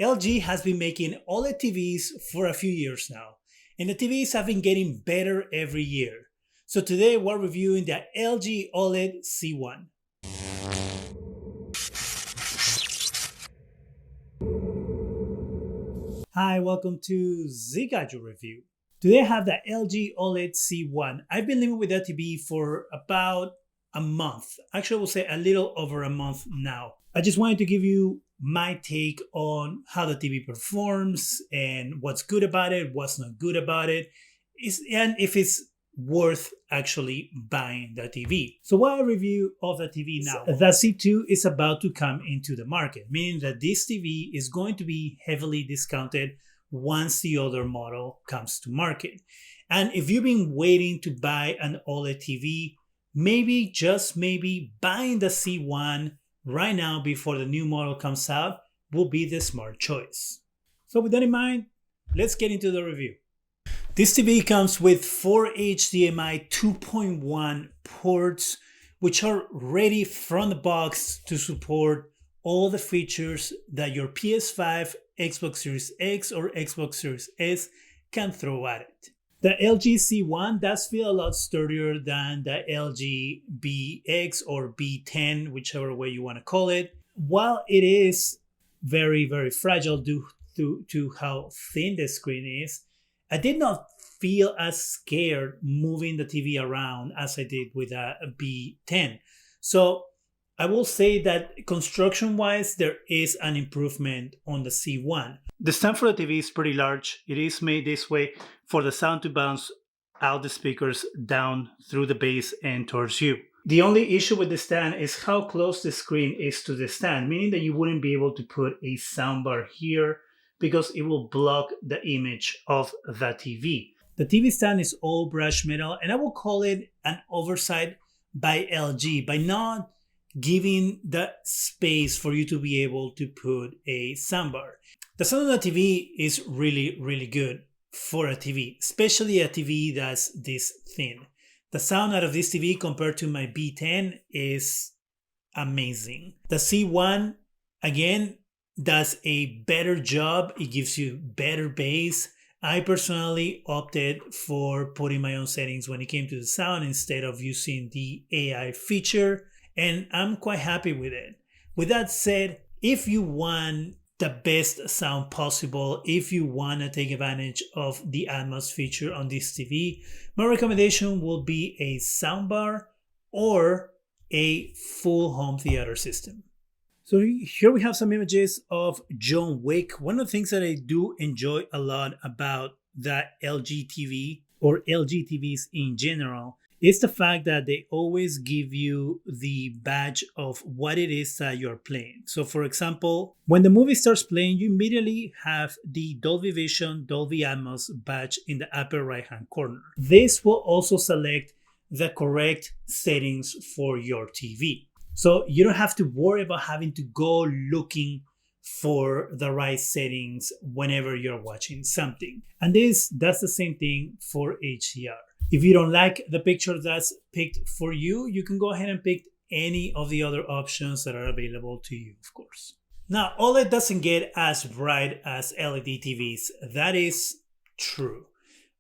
LG has been making OLED TVs for a few years now, and the TVs have been getting better every year. So today we're reviewing the LG OLED C1. Hi, welcome to Zgadgetreview. Today I have the LG OLED C1. I've been living with that TV for about a month. Actually, I will say a little over a month now. I just wanted to give you my take on how the TV performs and what's good about it, what's not good about it, and if it's worth actually buying the TV. So what I review of the TV now, the C2 is about to come into the market, meaning that this TV is going to be heavily discounted once the other model comes to market. And if you've been waiting to buy an OLED TV, maybe, just maybe, buying the C1 right now before the new model comes out will be the smart choice. So with that in mind, let's get into the review. This TV comes with 4 HDMI 2.1 ports, which are ready from the box to support all the features that your PS5, Xbox Series X, or Xbox Series S can throw at it. The LG C1 does feel a lot sturdier than the LG BX or B10, whichever way you want to call it. While it is very, very fragile due to how thin the screen is, I did not feel as scared moving the TV around as I did with a B10. So I will say that construction-wise, there is an improvement on the C1. The stand for the TV is pretty large. It is made this way for the sound to bounce out the speakers down through the base and towards you. The only issue with the stand is how close the screen is to the stand, meaning that you wouldn't be able to put a soundbar here because it will block the image of the TV. The TV stand is all brushed metal, and I will call it an oversight by LG by not giving the space for you to be able to put a soundbar. The sound of the TV is really, really good for a TV, especially a TV that's this thin. The sound out of this TV compared to my B10 is amazing. The C1, again, does a better job. It gives you better bass. I personally opted for putting my own settings when it came to the sound instead of using the AI feature, and I'm quite happy with it. With that said, if you want the best sound possible, if you want to take advantage of the Atmos feature on this TV, my recommendation will be a soundbar or a full home theater system. So here we have some images of John Wick. One of the things that I do enjoy a lot about the LG TV or LG TVs in general is the fact that they always give you the badge of what it is that you're playing. So for example, when the movie starts playing, you immediately have the Dolby Vision, Dolby Atmos badge in the upper right hand corner. This will also select the correct settings for your TV. So you don't have to worry about having to go looking for the right settings whenever you're watching something. And that's the same thing for HDR. If you don't like the picture that's picked for you, you can go ahead and pick any of the other options that are available to you, of course. Now, OLED doesn't get as bright as LED TVs. That is true.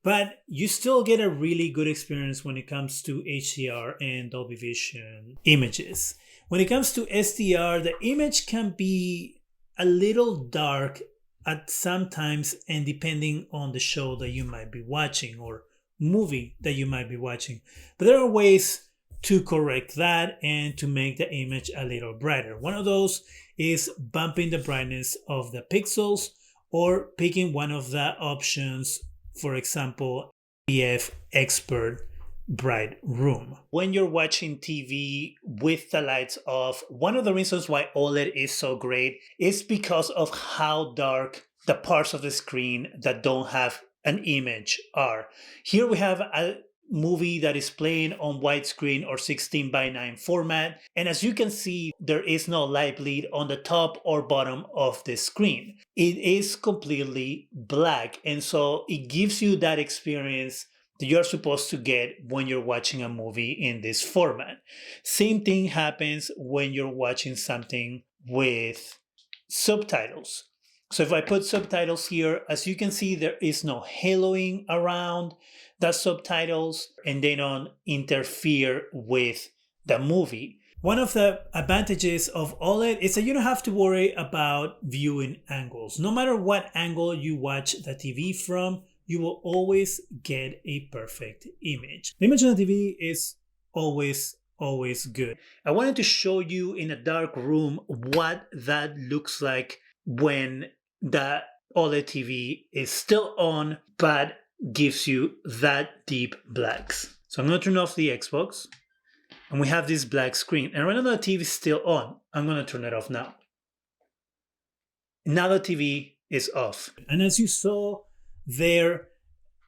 But you still get a really good experience when it comes to HDR and Dolby Vision images. When it comes to SDR, the image can be a little dark at some times, and depending on the show that you might be watching or movie that you might be watching. But there are ways to correct that and to make the image a little brighter. One of those is bumping the brightness of the pixels or picking one of the options, for example, PF Expert Bright Room. When you're watching TV with the lights off, one of the reasons why OLED is so great is because of how dark the parts of the screen that don't have an image are. Here we have a movie that is playing on widescreen or 16:9 format, and as you can see, there is no light bleed on the top or bottom of the screen. It is completely black, and so it gives you that experience that you're supposed to get when you're watching a movie in this format. Same thing happens when you're watching something with subtitles. So if I put subtitles here, as you can see, there is no haloing around the subtitles and they don't interfere with the movie. One of the advantages of OLED is that you don't have to worry about viewing angles. No matter what angle you watch the TV from, you will always get a perfect image. The image on the TV is always good. I wanted to show you in a dark room what that looks like when the OLED TV is still on, but gives you that deep blacks. So I'm going to turn off the Xbox, and we have this black screen. And right now the TV is still on. I'm going to turn it off now. Now the TV is off. And as you saw there,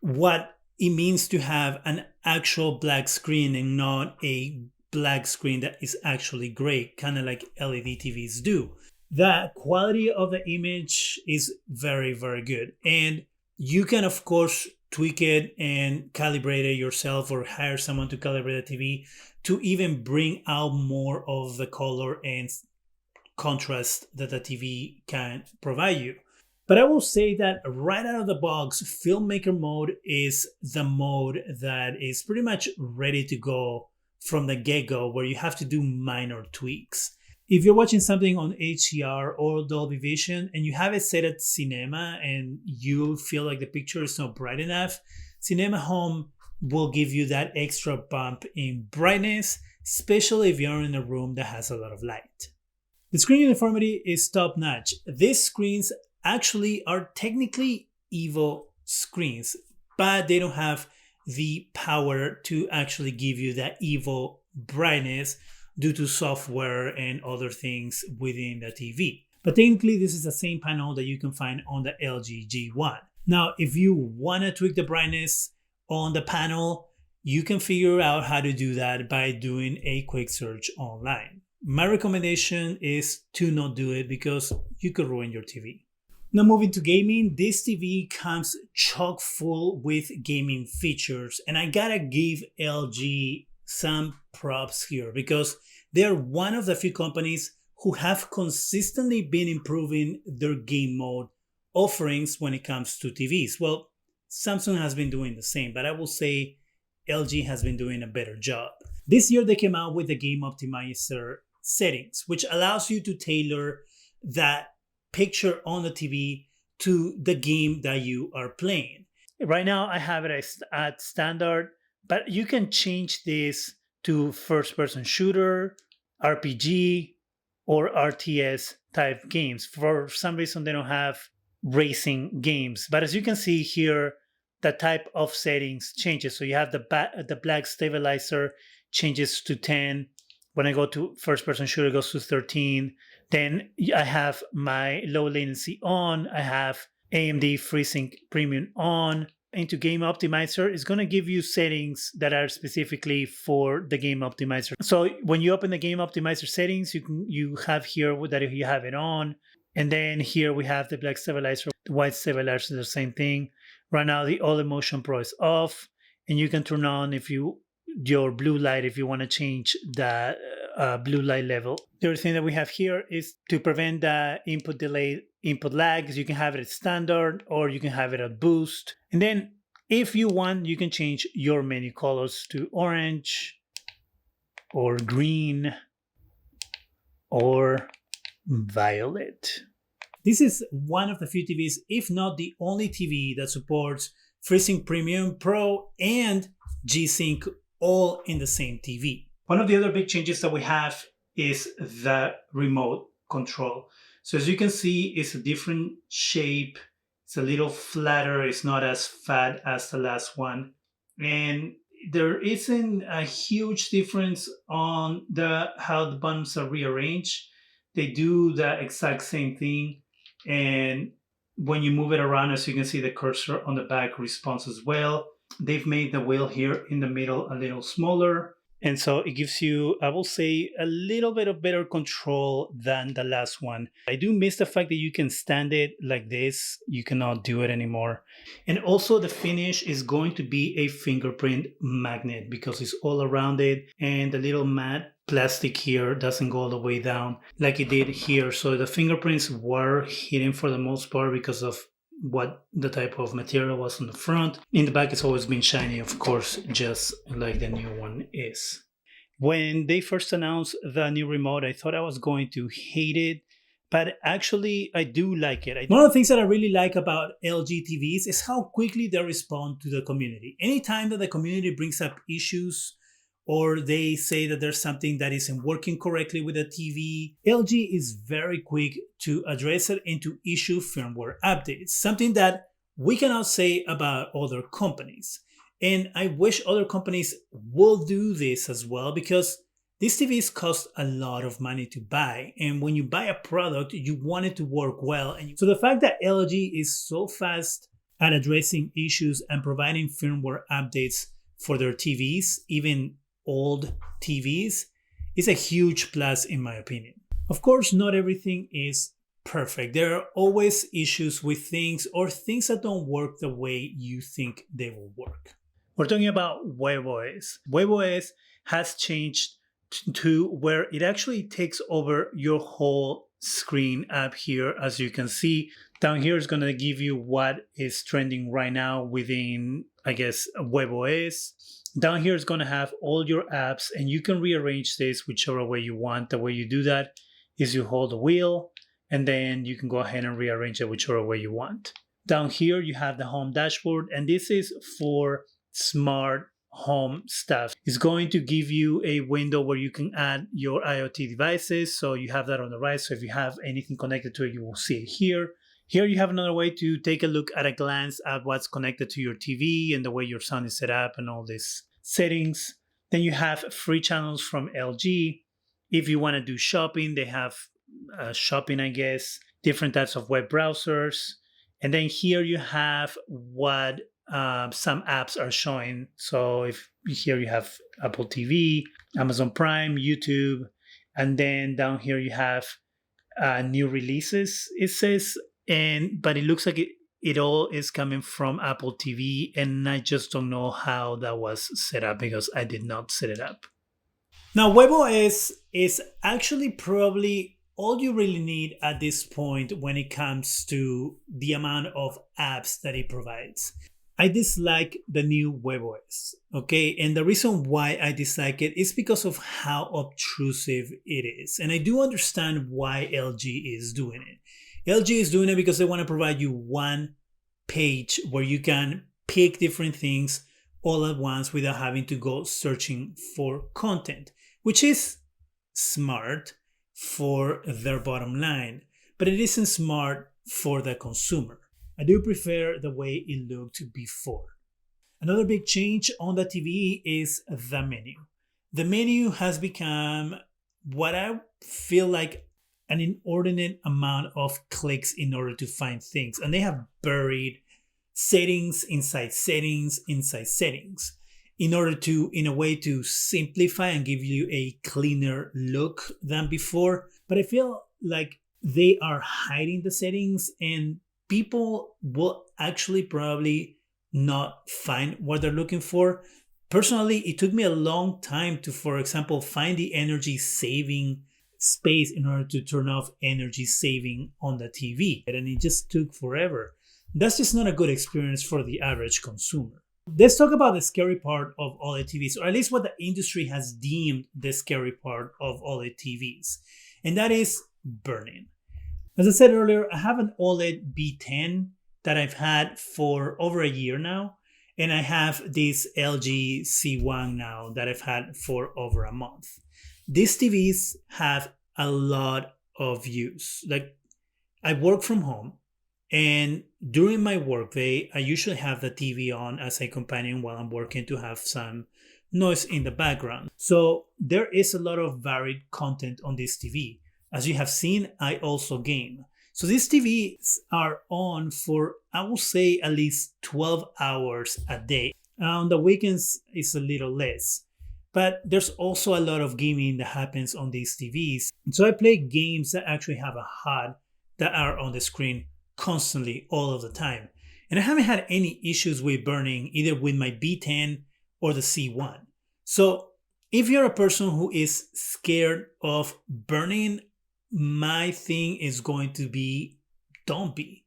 what it means to have an actual black screen and not a black screen that is actually gray, kind of like LED TVs do. The quality of the image is very, very good. And you can, of course, tweak it and calibrate it yourself or hire someone to calibrate the TV to even bring out more of the color and contrast that the TV can provide you. But I will say that right out of the box, filmmaker mode is the mode that is pretty much ready to go from the get-go, where you have to do minor tweaks. If you're watching something on HDR or Dolby Vision and you have it set at Cinema and you feel like the picture is not bright enough, Cinema Home will give you that extra bump in brightness, especially if you're in a room that has a lot of light. The screen uniformity is top-notch. These screens actually are technically EVO screens, but they don't have the power to actually give you that EVO brightness due to software and other things within the TV. But technically, this is the same panel that you can find on the LG G1. Now, if you want to tweak the brightness on the panel, you can figure out how to do that by doing a quick search online. My recommendation is to not do it because you could ruin your TV. Now moving to gaming, this TV comes chock full with gaming features, and I gotta give LG some props here because they're one of the few companies who have consistently been improving their game mode offerings when it comes to TVs. Well, Samsung has been doing the same, but I will say LG has been doing a better job. This year they came out with the Game Optimizer settings, which allows you to tailor that picture on the TV to the game that you are playing. Right now I have it at standard, but you can change this to first-person shooter, RPG, or RTS type games. For some reason they don't have racing games, but as you can see here, the type of settings changes. So you have the black stabilizer changes to 10. When I go to first-person shooter, it goes to 13. Then I have my low latency on. I have AMD FreeSync Premium on. Into Game Optimizer, it's going to give you settings that are specifically for the Game Optimizer. So when you open the Game Optimizer settings, you have here that you have it on. And then here we have the black stabilizer, the white stabilizer, the same thing. Right now, the OLED Motion Pro is off. And you can turn on your blue light if you want to change the blue light level. The other thing that we have here is to prevent the input delay, input lag. You can have it at standard or you can have it at boost. And then if you want, you can change your menu colors to orange or green or violet. This is one of the few TVs, if not the only TV, that supports FreeSync Premium Pro and G-Sync all in the same TV. One of the other big changes that we have is the remote control. So as you can see, it's a different shape. It's a little flatter. It's not as fat as the last one. And there isn't a huge difference on how the buttons are rearranged. They do the exact same thing. And when you move it around, as you can see, the cursor on the back responds as well. They've made the wheel here in the middle a little smaller. And so it gives you, I will say, a little bit of better control than the last one. I do miss the fact that you can stand it like this. You cannot do it anymore. And also the finish is going to be a fingerprint magnet because it's all around it. And the little matte plastic here doesn't go all the way down like it did here. So the fingerprints were hidden for the most part because of what the type of material was on the front. In the back, it's always been shiny, of course, just like the new one is. When they first announced the new remote, I thought I was going to hate it, but actually, I do like it. One of the things that I really like about LG TVs is how quickly they respond to the community. Anytime that the community brings up issues or they say that there's something that isn't working correctly with the TV, LG is very quick to address it and to issue firmware updates, something that we cannot say about other companies. And I wish other companies will do this as well because these TVs cost a lot of money to buy. And when you buy a product, you want it to work well. So the fact that LG is so fast at addressing issues and providing firmware updates for their TVs, even old TVs, is a huge plus in my opinion. Of course, not everything is perfect. There are always issues with things or things that don't work the way you think they will work. We're talking about WebOS. WebOS has changed to where it actually takes over your whole screen up here. As you can see, down here is going to give you what is trending right now within, I guess, WebOS. Down here is going to have all your apps, and you can rearrange this whichever way you want. The way you do that is you hold the wheel, and then you can go ahead and rearrange it whichever way you want. Down here, you have the home dashboard, and this is for smart home stuff. It's going to give you a window where you can add your IoT devices. So you have that on the right. So if you have anything connected to it, you will see it here. Here you have another way to take a look at a glance at what's connected to your TV and the way your sound is set up and all these settings. Then you have free channels from LG. If you want to do shopping, they have shopping, I guess, different types of web browsers. And then here you have what some apps are showing. So if here you have Apple TV, Amazon Prime, YouTube, and then down here you have new releases, it says, but it looks like it all is coming from Apple TV, and I just don't know how that was set up because I did not set it up. Now, WebOS is actually probably all you really need at this point when it comes to the amount of apps that it provides. I dislike the new WebOS, okay? And the reason why I dislike it is because of how obtrusive it is. And I do understand why LG is doing it. LG is doing it because they want to provide you one page where you can pick different things all at once without having to go searching for content, which is smart for their bottom line, but it isn't smart for the consumer. I do prefer the way it looked before. Another big change on the TV is the menu. The menu has become what I feel like an inordinate amount of clicks in order to find things. And they have buried settings inside settings inside settings in order to, in a way, to simplify and give you a cleaner look than before. But I feel like they are hiding the settings and people will actually probably not find what they're looking for. Personally, it took me a long time to, for example, find the energy saving space in order to turn off energy saving on the TV. And it just took forever. That's just not a good experience for the average consumer. Let's talk about the scary part of OLED TVs, or at least what the industry has deemed the scary part of OLED TVs, and that is burn-in. As I said earlier, I have an OLED B10 that I've had for over a year now, and I have this LG C1 now that I've had for over a month. These TVs have a lot of use. Like, I work from home, and during my workday, I usually have the TV on as a companion while I'm working to have some noise in the background. So there is a lot of varied content on this TV. As you have seen, I also game. So these TVs are on for, I will say, at least 12 hours a day. On the weekends, it's a little less. But there's also a lot of gaming that happens on these TVs. And so I play games that actually have a HUD that are on the screen constantly, all of the time. And I haven't had any issues with burning either with my B10 or the C1. So if you're a person who is scared of burning, my thing is going to be don't be.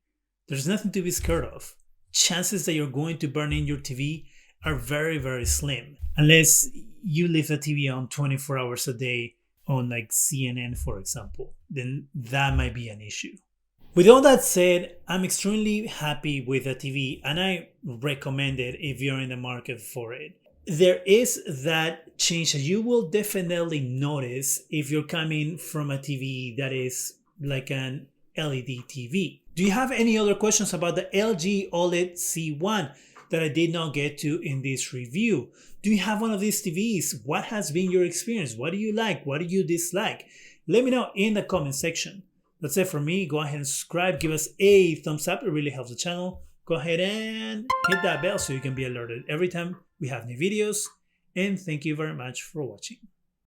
There's nothing to be scared of. Chances that you're going to burn in your TV are very, very slim. Unless you leave the TV on 24 hours a day on like CNN, for example, then that might be an issue. With all that said, I'm extremely happy with the TV and I recommend it if you're in the market for it. There is that change that you will definitely notice if you're coming from a TV that is like an LED TV. Do you have any other questions about the LG OLED C1 that I did not get to in this review? Do you have one of these TVs? What has been your experience? What do you like? What do you dislike? Let me know in the comment section. That's it for me. Go ahead and subscribe. Give us a thumbs up. It really helps the channel. Go ahead and hit that bell so you can be alerted every time we have new videos. And thank you very much for watching.